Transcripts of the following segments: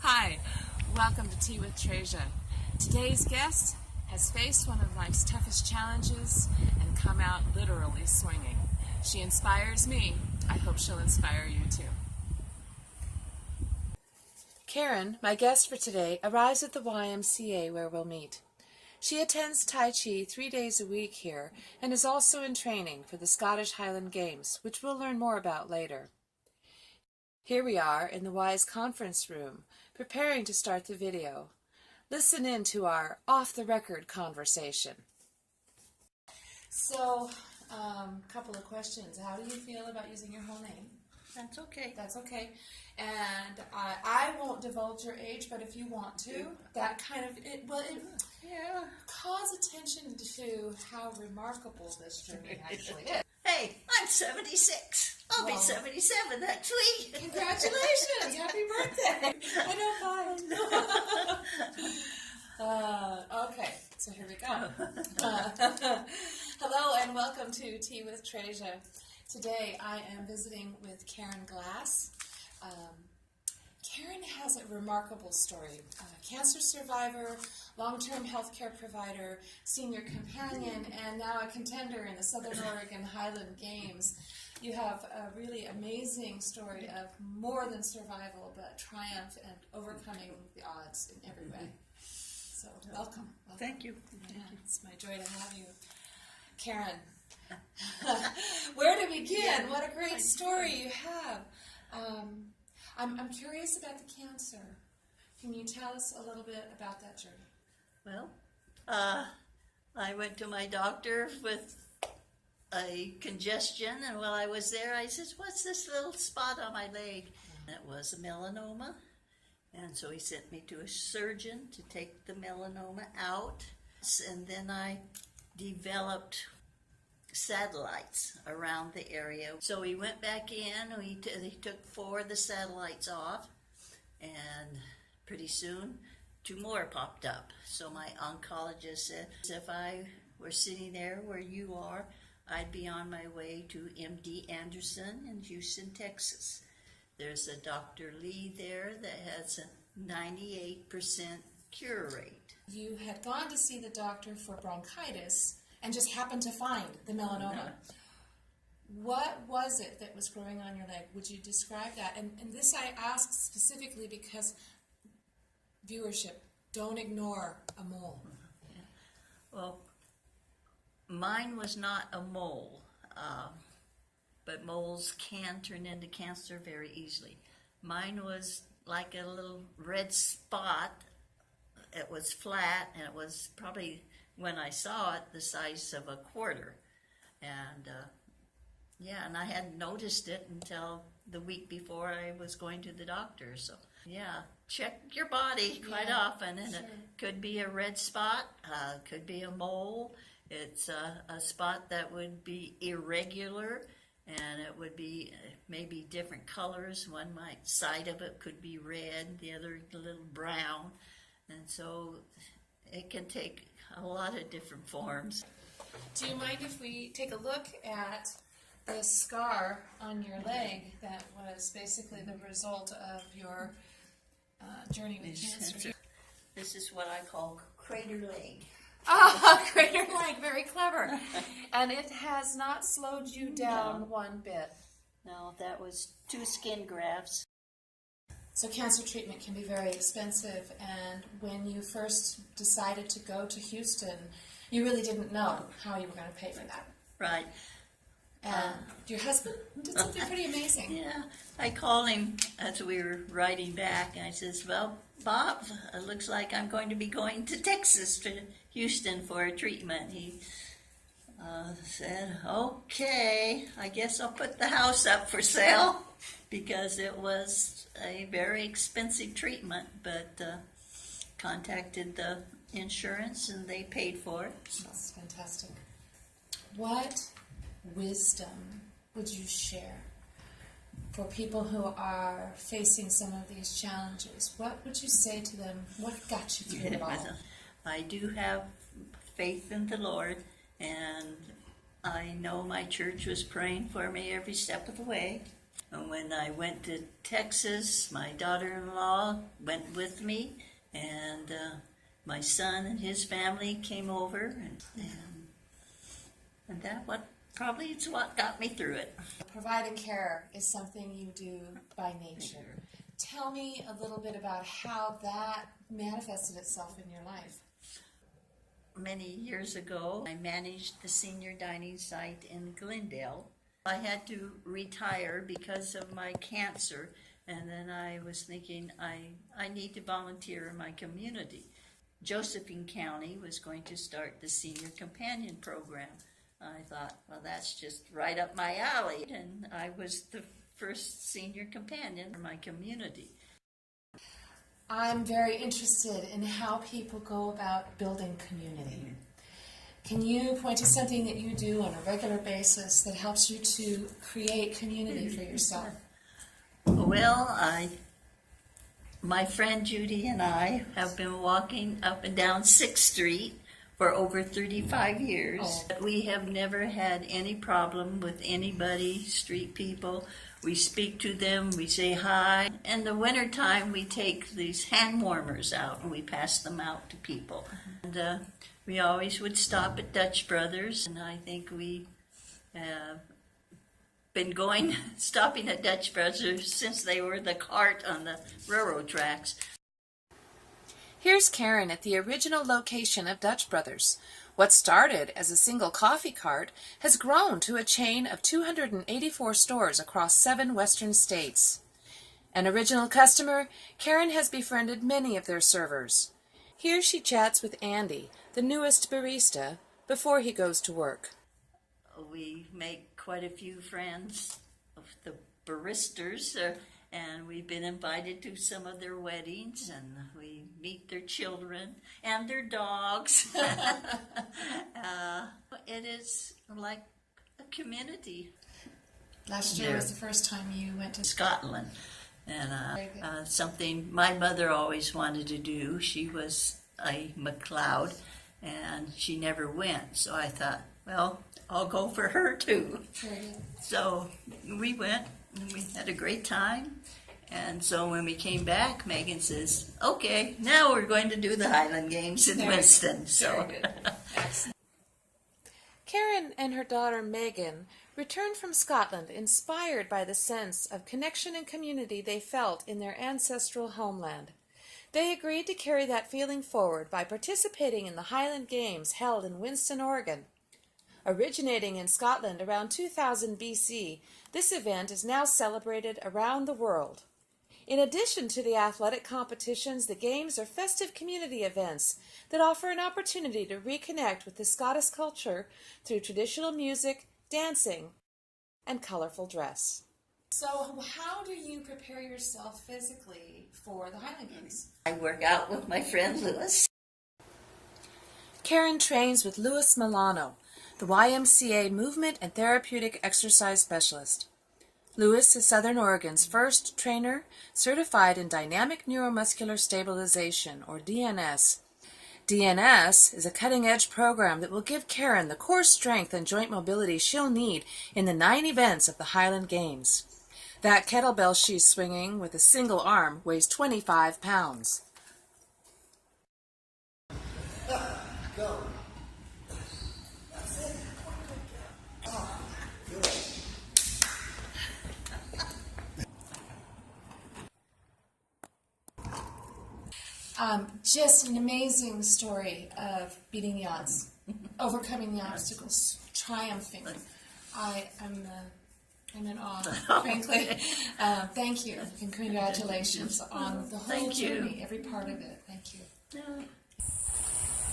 Hi, welcome to Tea with Treasure. Today's guest has faced one of life's toughest challenges and come out literally swinging. She inspires me. I hope she'll inspire you too. Karen, my guest for today, arrives at the YMCA where we'll meet. She attends Tai Chi 3 days a week here and is also in training for the Scottish Highland Games, which we'll learn more about later. Here we are in the Y's conference room, preparing to start the video. Listen in to our off-the-record conversation. So, couple of questions. How do you feel about using your whole name? That's okay. That's okay. And I won't divulge your age, but if you want to, that kind of, calls attention to how remarkable this journey actually is. Hey, I'm 76. I'll be 77 next week. Congratulations! Happy birthday! I know, okay, so here we go. Hello and welcome to Tea with Treasure. Today I am visiting with Karen Glass. Karen has a remarkable story. Cancer survivor, long-term healthcare provider, senior companion, and now a contender in the Southern Oregon Highland Games. You have a really amazing story of more than survival, but triumph and overcoming the odds in every way. So welcome. Thank you. Yeah, it's my joy to have you. Karen, where to begin? What a great story you have. I'm curious about the cancer. Can you tell us a little bit about that journey? Well, I went to my doctor with a congestion, and while I was there, I said, "What's this little spot on my leg?" And it was a melanoma, and so he sent me to a surgeon to take the melanoma out, and then I developed satellites around the area. So he went back in, he took 4 of the satellites off, and pretty soon 2 more popped up. So my oncologist said, if I were sitting there where you are, I'd be on my way to MD Anderson in Houston, Texas. There's a Dr. Lee there that has a 98% cure rate. You had gone to see the doctor for bronchitis and just happened to find the melanoma. What was it that was growing on your leg? Would you describe that? And this I ask specifically because viewership, don't ignore a mole. Yeah. Well, mine was not a mole, but moles can turn into cancer very easily. Mine was like a little red spot. It was flat, and it was probably, when I saw it, the size of a quarter. And and I hadn't noticed it until the week before I was going to the doctor. So check your body quite often, and it could be a red spot, could be a mole. It's a spot that would be irregular, and it would be maybe different colors. One side of it could be red, the other a little brown, and so it can take a lot of different forms. Do you mind if we take a look at the scar on your leg that was basically the result of your journey with cancer? This is what I call crater leg. Crater leg, very clever. And it has not slowed you down one bit. No, that was 2 skin grafts. So cancer treatment can be very expensive, and when you first decided to go to Houston, you really didn't know how you were going to pay for that. Right. And your husband did something pretty amazing. Yeah, I called him as we were riding back, and I says, "Well, Bob, it looks like I'm going to be going to Texas, to Houston for a treatment." He said, "Okay, I guess I'll put the house up for sale," because it was a very expensive treatment, but contacted the insurance and they paid for it. That's fantastic. What wisdom would you share for people who are facing some of these challenges? What would you say to them? What got you through it all? I do have faith in the Lord, and I know my church was praying for me every step of the way. And when I went to Texas, my daughter-in-law went with me, and my son and his family came over, and that probably is what got me through it. Providing care is something you do by nature. Tell me a little bit about how that manifested itself in your life. Many years ago, I managed the senior dining site in Glendale. I had to retire because of my cancer, and then I was thinking I need to volunteer in my community. Josephine County was going to start the Senior Companion Program. I thought, well, that's just right up my alley, and I was the first senior companion for my community. I'm very interested in how people go about building community. Can you point to something that you do on a regular basis that helps you to create community for yourself? Well, my friend Judy and I have been walking up and down 6th Street for over 35 years. Oh. We have never had any problem with anybody, street people. We speak to them, we say hi. In the wintertime, we take these hand warmers out and we pass them out to people. And we always would stop at Dutch Brothers, and I think we have been stopping at Dutch Brothers since they were the cart on the railroad tracks. Here's Karen at the original location of Dutch Brothers. What started as a single coffee cart has grown to a chain of 284 stores across 7 western states. An original customer, Karen has befriended many of their servers. Here she chats with Andy, the newest barista, before he goes to work. We make quite a few friends of the baristas, and we've been invited to some of their weddings, and we meet their children and their dogs. It is like a community. Last year was the first time you went to Scotland, and something my mother always wanted to do. She was a MacLeod, and she never went, so I thought, well, I'll go for her too. So we went, and we had a great time. And so when we came back, Megan says, okay, now we're going to do the Highland Games in Winston. So Karen and her daughter Megan returned from Scotland inspired by the sense of connection and community they felt in their ancestral homeland. They agreed to carry that feeling forward by participating in the Highland Games held in Winston, Oregon. Originating in Scotland around 2000 BC, this event is now celebrated around the world. In addition to the athletic competitions, the Games are festive community events that offer an opportunity to reconnect with the Scottish culture through traditional music, dancing, and colorful dress. So how do you prepare yourself physically for the Highland Games? I work out with my friend Louis. Karen trains with Louis Milano, the YMCA Movement and Therapeutic Exercise Specialist. Louis is Southern Oregon's first trainer certified in Dynamic Neuromuscular Stabilization, or DNS. DNS is a cutting-edge program that will give Karen the core strength and joint mobility she'll need in the 9 events of the Highland Games. That kettlebell she's swinging with a single arm weighs 25 pounds. Go. Just an amazing story of beating the odds, overcoming the obstacles, triumphing. I'm in awe, frankly. Thank you, and congratulations on the whole journey, every part of it. Thank you.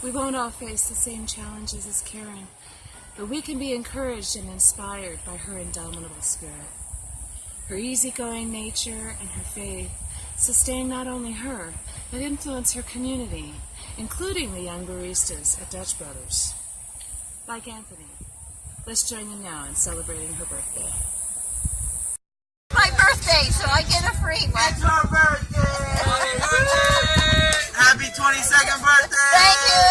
We won't all face the same challenges as Karen, but we can be encouraged and inspired by her indomitable spirit. Her easygoing nature and her faith sustain not only her, but influence her community, including the young baristas at Dutch Brothers. Like Anthony, let's join in now in celebrating her birthday. My birthday, so I get a free one. It's our birthday! Happy 22nd birthday! Thank you.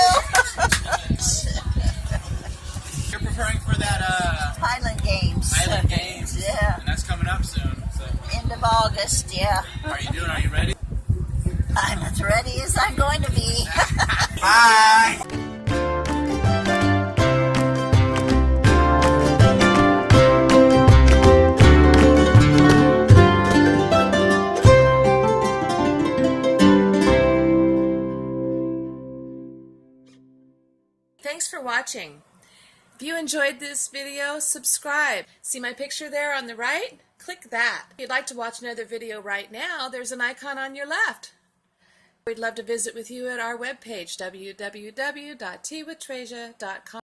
You're preparing for that Highland Games. Highland Games. Yeah. And that's coming up soon. So August, yeah. How are you doing? Are you ready? I'm as ready as I'm going to be. Bye. Thanks for watching. If you enjoyed this video, subscribe. See my picture there on the right? Click that. If you'd like to watch another video right now, there's an icon on your left. We'd love to visit with you at our webpage, www.teawithtreasure.com.